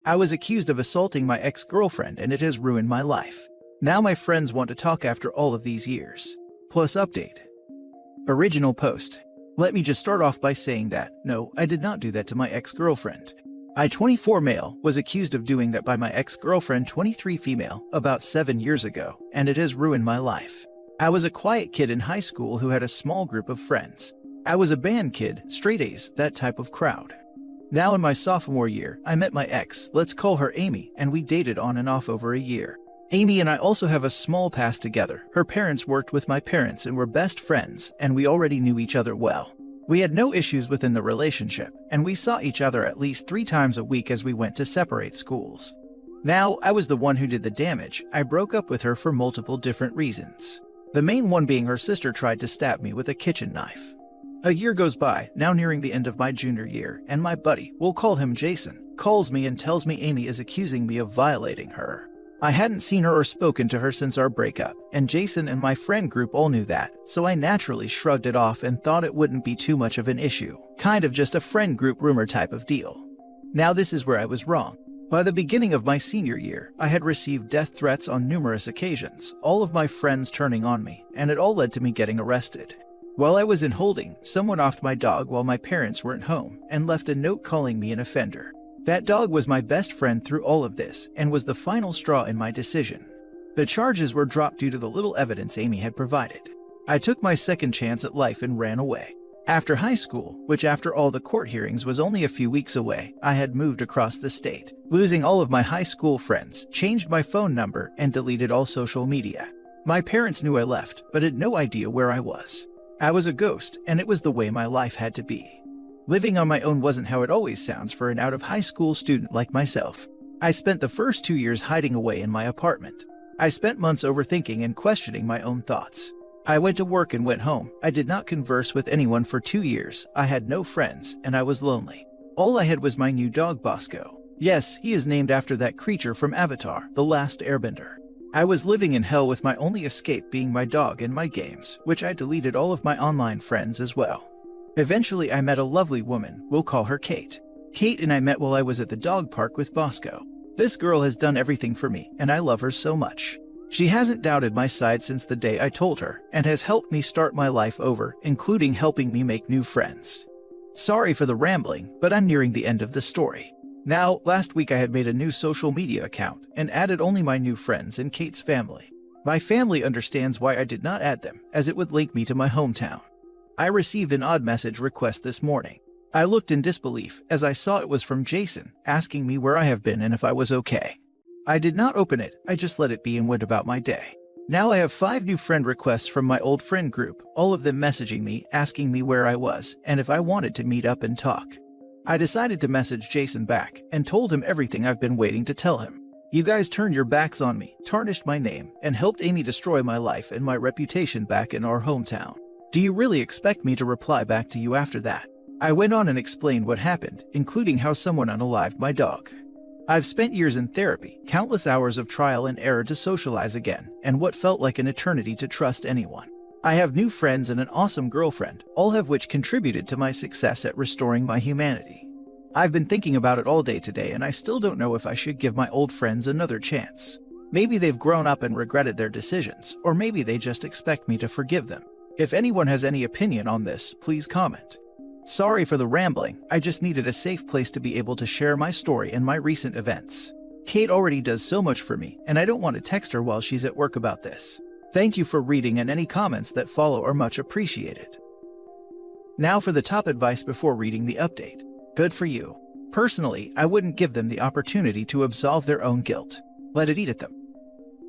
I was accused of assaulting my ex-girlfriend and it has ruined my life. Now my friends want to talk after all of these years. Plus update. Original post. Let me just start off by saying that, no, I did not do that to my ex-girlfriend. I, 24 male, was accused of doing that by my ex-girlfriend, 23 female, about 7 years ago, and it has ruined my life. I was a quiet kid in high school who had a small group of friends. I was a band kid, straight A's, that type of crowd. Now in my sophomore year, I met my ex, let's call her Amy, and we dated on and off over a year. Amy and I also have a small past together. Her parents worked with my parents and were best friends, and we already knew each other well. We had no issues within the relationship, and we saw each other at least 3 times a week as we went to separate schools. Now, I was the one who did the damage. I broke up with her for multiple different reasons. The main one being her sister tried to stab me with a kitchen knife. A year goes by, now nearing the end of my junior year, and my buddy, we'll call him Jason, calls me and tells me Amy is accusing me of violating her. I hadn't seen her or spoken to her since our breakup, and Jason and my friend group all knew that, so I naturally shrugged it off and thought it wouldn't be too much of an issue, kind of just a friend group rumor type of deal. Now this is where I was wrong. By the beginning of my senior year, I had received death threats on numerous occasions, all of my friends turning on me, and it all led to me getting arrested. While I was in holding, someone offed my dog while my parents weren't home and left a note calling me an offender. That dog was my best friend through all of this and was the final straw in my decision. The charges were dropped due to the little evidence Amy had provided. I took my second chance at life and ran away. After high school, which after all the court hearings was only a few weeks away, I had moved across the state, losing all of my high school friends, changed my phone number, and deleted all social media. My parents knew I left, but had no idea where I was. I was a ghost, and it was the way my life had to be. Living on my own wasn't how it always sounds for an out-of-high-school student like myself. I spent the first 2 years hiding away in my apartment. I spent months overthinking and questioning my own thoughts. I went to work and went home. I did not converse with anyone for 2 years. I had no friends, and I was lonely. All I had was my new dog, Bosco. Yes, he is named after that creature from Avatar, The Last Airbender. I was living in hell with my only escape being my dog and my games, which I deleted all of my online friends as well. Eventually, I met a lovely woman, we'll call her Kate. Kate and I met while I was at the dog park with Bosco. This girl has done everything for me, and I love her so much. She hasn't doubted my side since the day I told her, and has helped me start my life over, including helping me make new friends. Sorry for the rambling, but I'm nearing the end of the story. Now, last week I had made a new social media account, and added only my new friends and Kate's family. My family understands why I did not add them, as it would link me to my hometown. I received an odd message request this morning. I looked in disbelief as I saw it was from Jason, asking me where I have been and if I was okay. I did not open it, I just let it be and went about my day. Now I have 5 new friend requests from my old friend group, all of them messaging me, asking me where I was, and if I wanted to meet up and talk. I decided to message Jason back, and told him everything I've been waiting to tell him. You guys turned your backs on me, tarnished my name, and helped Amy destroy my life and my reputation back in our hometown. Do you really expect me to reply back to you after that? I went on and explained what happened, including how someone unalived my dog. I've spent years in therapy, countless hours of trial and error to socialize again, and what felt like an eternity to trust anyone. I have new friends and an awesome girlfriend, all of which contributed to my success at restoring my humanity. I've been thinking about it all day today, and I still don't know if I should give my old friends another chance. Maybe they've grown up and regretted their decisions, or maybe they just expect me to forgive them. If anyone has any opinion on this, please comment. Sorry for the rambling, I just needed a safe place to be able to share my story and my recent events. Kate already does so much for me, and I don't want to text her while she's at work about this. Thank you for reading, and any comments that follow are much appreciated. Now for the top advice before reading the update. Good for you. Personally, I wouldn't give them the opportunity to absolve their own guilt. Let it eat at them.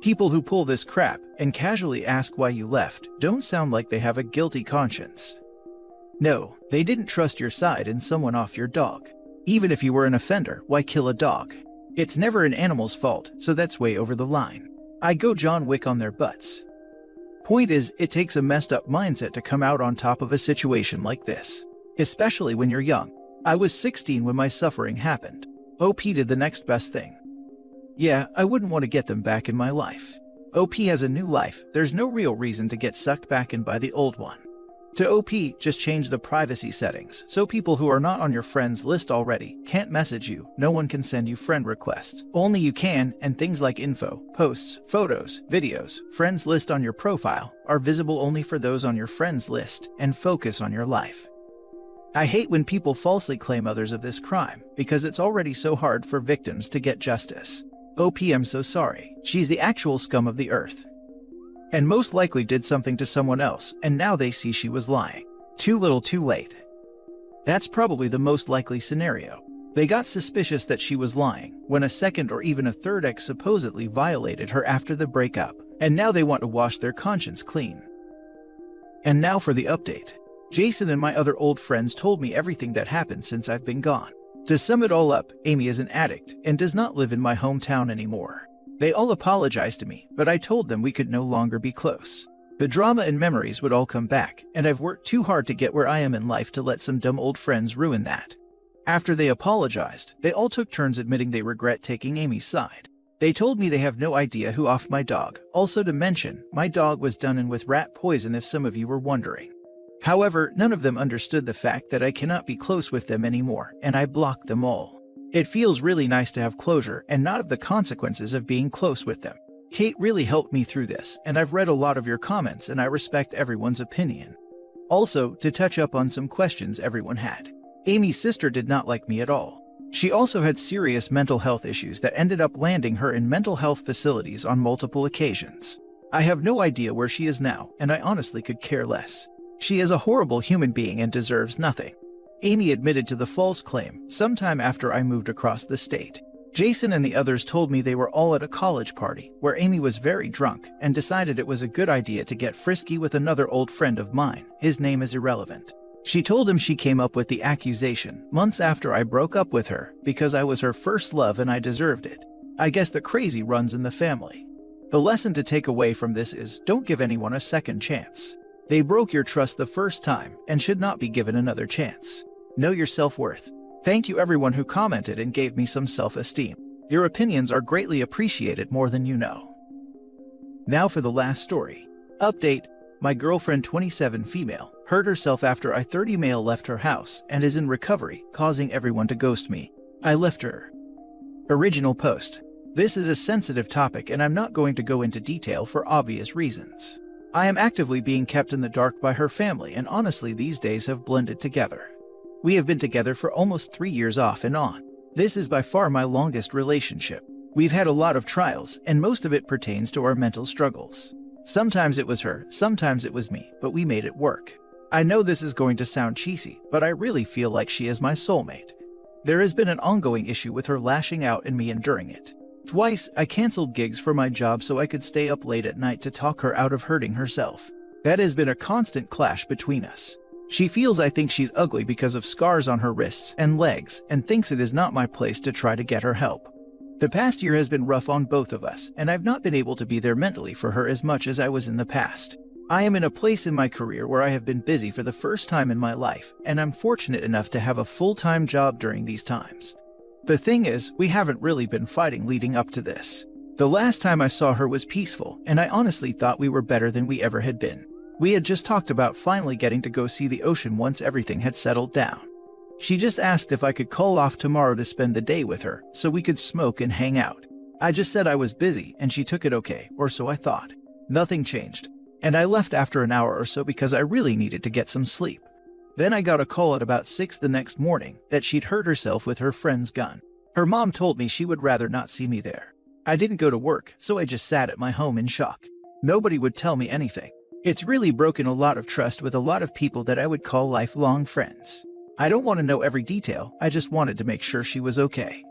People who pull this crap and casually ask why you left don't sound like they have a guilty conscience. No, they didn't trust your side and someone off your dog. Even if you were an offender, why kill a dog? It's never an animal's fault, so that's way over the line. I go John Wick on their butts. Point is, it takes a messed up mindset to come out on top of a situation like this. Especially when you're young. I was 16 when my suffering happened. OP did the next best thing. Yeah, I wouldn't want to get them back in my life. OP has a new life, there's no real reason to get sucked back in by the old one. To OP, just change the privacy settings so people who are not on your friends list already can't message you, no one can send you friend requests. Only you can, and things like info, posts, photos, videos, friends list on your profile are visible only for those on your friends list, and focus on your life. I hate when people falsely claim others of this crime because it's already so hard for victims to get justice. OP, I'm so sorry. She's the actual scum of the earth. And most likely did something to someone else, and now they see she was lying. Too little too late. That's probably the most likely scenario. They got suspicious that she was lying when a second or even a third ex supposedly violated her after the breakup, and now they want to wash their conscience clean. And now for the update. Jason and my other old friends told me everything that happened since I've been gone. To sum it all up, Amy is an addict and does not live in my hometown anymore. They all apologized to me, but I told them we could no longer be close. The drama and memories would all come back, and I've worked too hard to get where I am in life to let some dumb old friends ruin that. After they apologized, they all took turns admitting they regret taking Amy's side. They told me they have no idea who offed my dog. Also to mention, my dog was done in with rat poison if some of you were wondering. However, none of them understood the fact that I cannot be close with them anymore, and I blocked them all. It feels really nice to have closure and not have the consequences of being close with them. Kate really helped me through this, and I've read a lot of your comments and I respect everyone's opinion. Also, to touch up on some questions everyone had. Amy's sister did not like me at all. She also had serious mental health issues that ended up landing her in mental health facilities on multiple occasions. I have no idea where she is now, and I honestly could care less. She is a horrible human being and deserves nothing. Amy admitted to the false claim sometime after I moved across the state. Jason and the others told me they were all at a college party where Amy was very drunk and decided it was a good idea to get frisky with another old friend of mine. His name is irrelevant. She told him she came up with the accusation months after I broke up with her because I was her first love and I deserved it. I guess the crazy runs in the family. The lesson to take away from this is don't give anyone a second chance. They broke your trust the first time and should not be given another chance. Know your self-worth. Thank you everyone who commented and gave me some self-esteem. Your opinions are greatly appreciated more than you know. Now for the last story. Update. My girlfriend 27 female hurt herself after I 30 male left her house and is in recovery, causing everyone to ghost me. I left her. Original post. This is a sensitive topic and I'm not going to go into detail for obvious reasons. I am actively being kept in the dark by her family and honestly these days have blended together. We have been together for almost 3 years off and on. This is by far my longest relationship. We've had a lot of trials and most of it pertains to our mental struggles. Sometimes it was her, sometimes it was me, but we made it work. I know this is going to sound cheesy, but I really feel like she is my soulmate. There has been an ongoing issue with her lashing out and me enduring it. Twice, I canceled gigs for my job so I could stay up late at night to talk her out of hurting herself. That has been a constant clash between us. She feels I think she's ugly because of scars on her wrists and legs and thinks it is not my place to try to get her help. The past year has been rough on both of us and I've not been able to be there mentally for her as much as I was in the past. I am in a place in my career where I have been busy for the first time in my life and I'm fortunate enough to have a full-time job during these times. The thing is, we haven't really been fighting leading up to this. The last time I saw her was peaceful, and I honestly thought we were better than we ever had been. We had just talked about finally getting to go see the ocean once everything had settled down. She just asked if I could call off tomorrow to spend the day with her, so we could smoke and hang out. I just said I was busy, and she took it okay, or so I thought. Nothing changed, and I left after an hour or so because I really needed to get some sleep. Then I got a call at about 6 the next morning that she'd hurt herself with her friend's gun. Her mom told me she would rather not see me there. I didn't go to work, so I just sat at my home in shock. Nobody would tell me anything. It's really broken a lot of trust with a lot of people that I would call lifelong friends. I don't want to know every detail, I just wanted to make sure she was okay.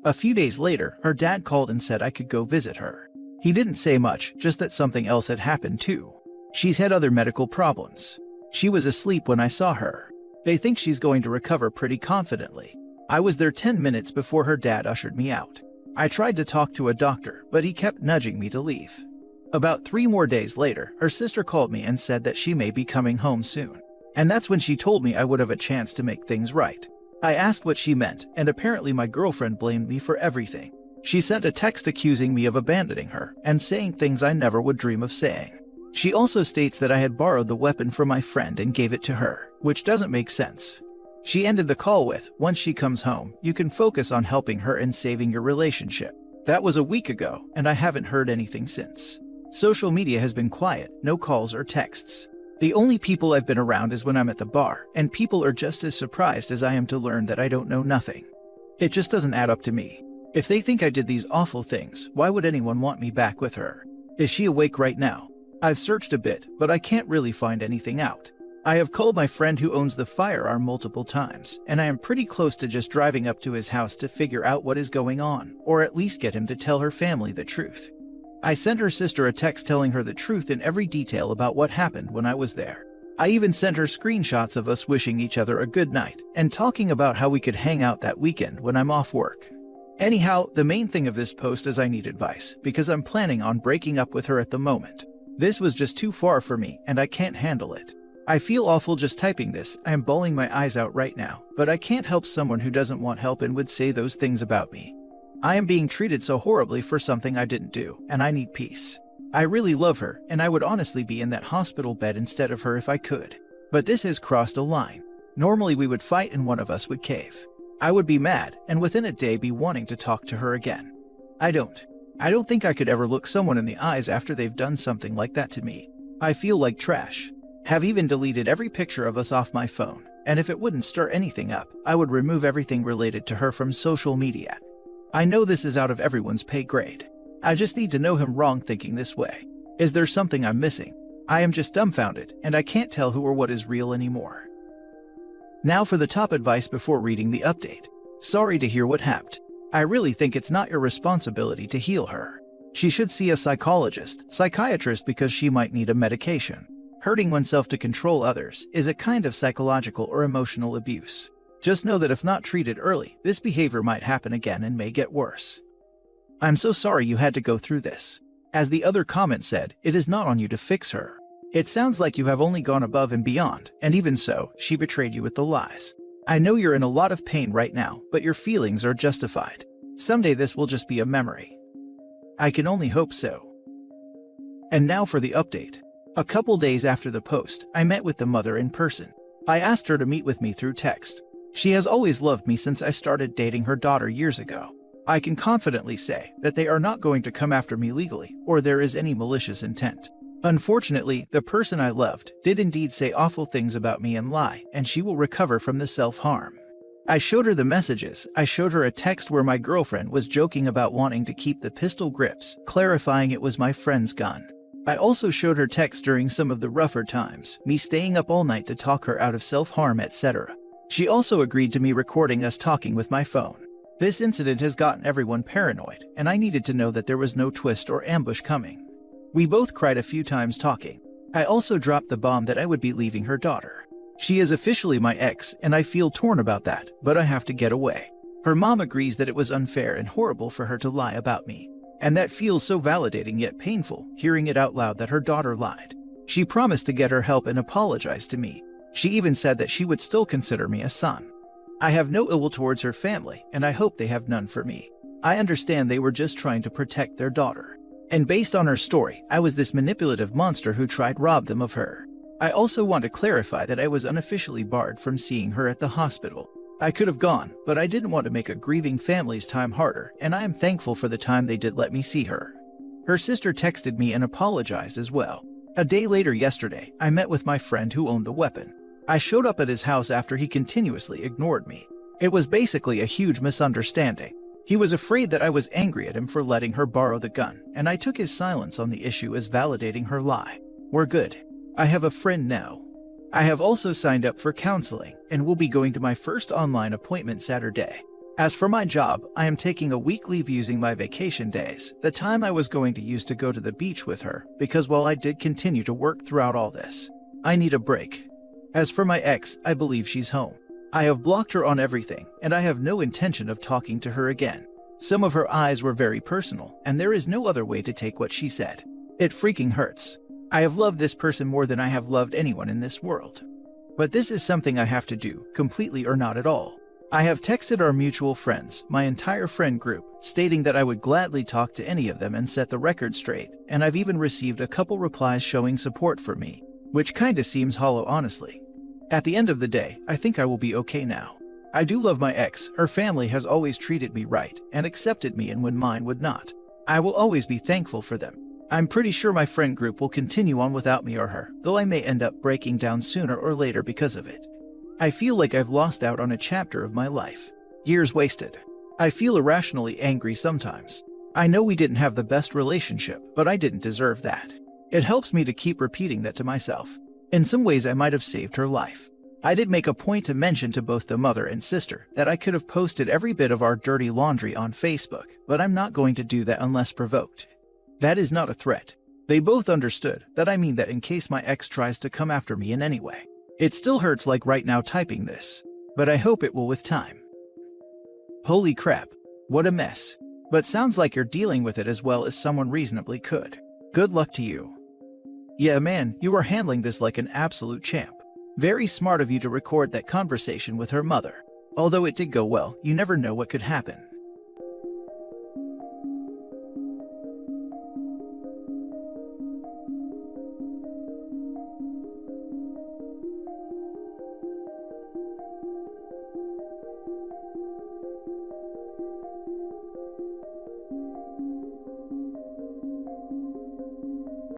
A few days later, her dad called and said I could go visit her. He didn't say much, just that something else had happened too. She's had other medical problems. She was asleep when I saw her. They think she's going to recover pretty confidently. I was there 10 minutes before her dad ushered me out. I tried to talk to a doctor, but he kept nudging me to leave. About 3 more days later, her sister called me and said that she may be coming home soon. And that's when she told me I would have a chance to make things right. I asked what she meant, and apparently my girlfriend blamed me for everything. She sent a text accusing me of abandoning her and saying things I never would dream of saying. She also states that I had borrowed the weapon from my friend and gave it to her, which doesn't make sense. She ended the call with, "Once she comes home, you can focus on helping her and saving your relationship." That was a week ago, and I haven't heard anything since. Social media has been quiet, no calls or texts. The only people I've been around is when I'm at the bar, and people are just as surprised as I am to learn that I don't know nothing. It just doesn't add up to me. If they think I did these awful things, why would anyone want me back with her? Is she awake right now? I've searched a bit, but I can't really find anything out. I have called my friend who owns the firearm multiple times, and I am pretty close to just driving up to his house to figure out what is going on, or at least get him to tell her family the truth. I sent her sister a text telling her the truth in every detail about what happened when I was there. I even sent her screenshots of us wishing each other a good night, and talking about how we could hang out that weekend when I'm off work. Anyhow, the main thing of this post is I need advice, because I'm planning on breaking up with her at the moment. This was just too far for me, and I can't handle it. I feel awful just typing this. I am bawling my eyes out right now, but I can't help someone who doesn't want help and would say those things about me. I am being treated so horribly for something I didn't do, and I need peace. I really love her, and I would honestly be in that hospital bed instead of her if I could. But this has crossed a line. Normally we would fight and one of us would cave. I would be mad, and within a day be wanting to talk to her again. I don't think I could ever look someone in the eyes after they've done something like that to me. I feel like trash. Have even deleted every picture of us off my phone, and if it wouldn't stir anything up, I would remove everything related to her from social media. I know this is out of everyone's pay grade. I just need to know him wrong thinking this way. Is there something I'm missing? I am just dumbfounded, and I can't tell who or what is real anymore. Now for the top advice before reading the update. Sorry to hear what happened. I really think it's not your responsibility to heal her. She should see a psychiatrist because she might need a medication. Hurting oneself to control others is a kind of psychological or emotional abuse. Just know that if not treated early, this behavior might happen again and may get worse. I'm so sorry you had to go through this. As the other comment said, it is not on you to fix her. It sounds like you have only gone above and beyond, and even so, she betrayed you with the lies. I know you're in a lot of pain right now, but your feelings are justified. Someday this will just be a memory. I can only hope so. And now for the update. A couple days after the post, I met with the mother in person. I asked her to meet with me through text. She has always loved me since I started dating her daughter years ago. I can confidently say that they are not going to come after me legally, or there is any malicious intent. Unfortunately, the person I loved did indeed say awful things about me and lie, and she will recover from the self-harm. I showed her the messages. I showed her a text where my girlfriend was joking about wanting to keep the pistol grips, clarifying it was my friend's gun. I also showed her texts during some of the rougher times, me staying up all night to talk her out of self-harm, etc. She also agreed to me recording us talking with my phone. This incident has gotten everyone paranoid, and I needed to know that there was no twist or ambush coming. We both cried a few times talking. I also dropped the bomb that I would be leaving her daughter. She is officially my ex, and I feel torn about that, but I have to get away. Her mom agrees that it was unfair and horrible for her to lie about me. And that feels so validating yet painful, hearing it out loud that her daughter lied. She promised to get her help and apologize to me. She even said that she would still consider me a son. I have no ill will towards her family, and I hope they have none for me. I understand they were just trying to protect their daughter. And based on her story, I was this manipulative monster who tried to rob them of her. I also want to clarify that I was unofficially barred from seeing her at the hospital. I could have gone, but I didn't want to make a grieving family's time harder, and I am thankful for the time they did let me see her. Her sister texted me and apologized as well. A day later yesterday, I met with my friend who owned the weapon. I showed up at his house after he continuously ignored me. It was basically a huge misunderstanding. He was afraid that I was angry at him for letting her borrow the gun, and I took his silence on the issue as validating her lie. We're good. I have a friend now. I have also signed up for counseling and will be going to my first online appointment Saturday. As for my job, I am taking a week leave using my vacation days, the time I was going to use to go to the beach with her, because while I did continue to work throughout all this, I need a break. As for my ex, I believe she's home. I have blocked her on everything, and I have no intention of talking to her again. Some of her eyes were very personal, and there is no other way to take what she said. It freaking hurts. I have loved this person more than I have loved anyone in this world. But this is something I have to do, completely or not at all. I have texted our mutual friends, my entire friend group, stating that I would gladly talk to any of them and set the record straight, and I've even received a couple replies showing support for me, which kinda seems hollow honestly. At the end of the day, I think I will be okay now. I do love my ex, her family has always treated me right and accepted me, and when mine would not, I will always be thankful for them. I'm pretty sure my friend group will continue on without me or her, though I may end up breaking down sooner or later because of it. I feel like I've lost out on a chapter of my life. Years wasted. I feel irrationally angry sometimes. I know we didn't have the best relationship, but I didn't deserve that. It helps me to keep repeating that to myself. In some ways, I might have saved her life. I did make a point to mention to both the mother and sister that I could have posted every bit of our dirty laundry on Facebook, but I'm not going to do that unless provoked. That is not a threat. They both understood that I mean that in case my ex tries to come after me in any way. It still hurts like right now typing this, but I hope it will with time. Holy crap, what a mess. But sounds like you're dealing with it as well as someone reasonably could. Good luck to you. Yeah man, you are handling this like an absolute champ. Very smart of you to record that conversation with her mother. Although it did go well, you never know what could happen.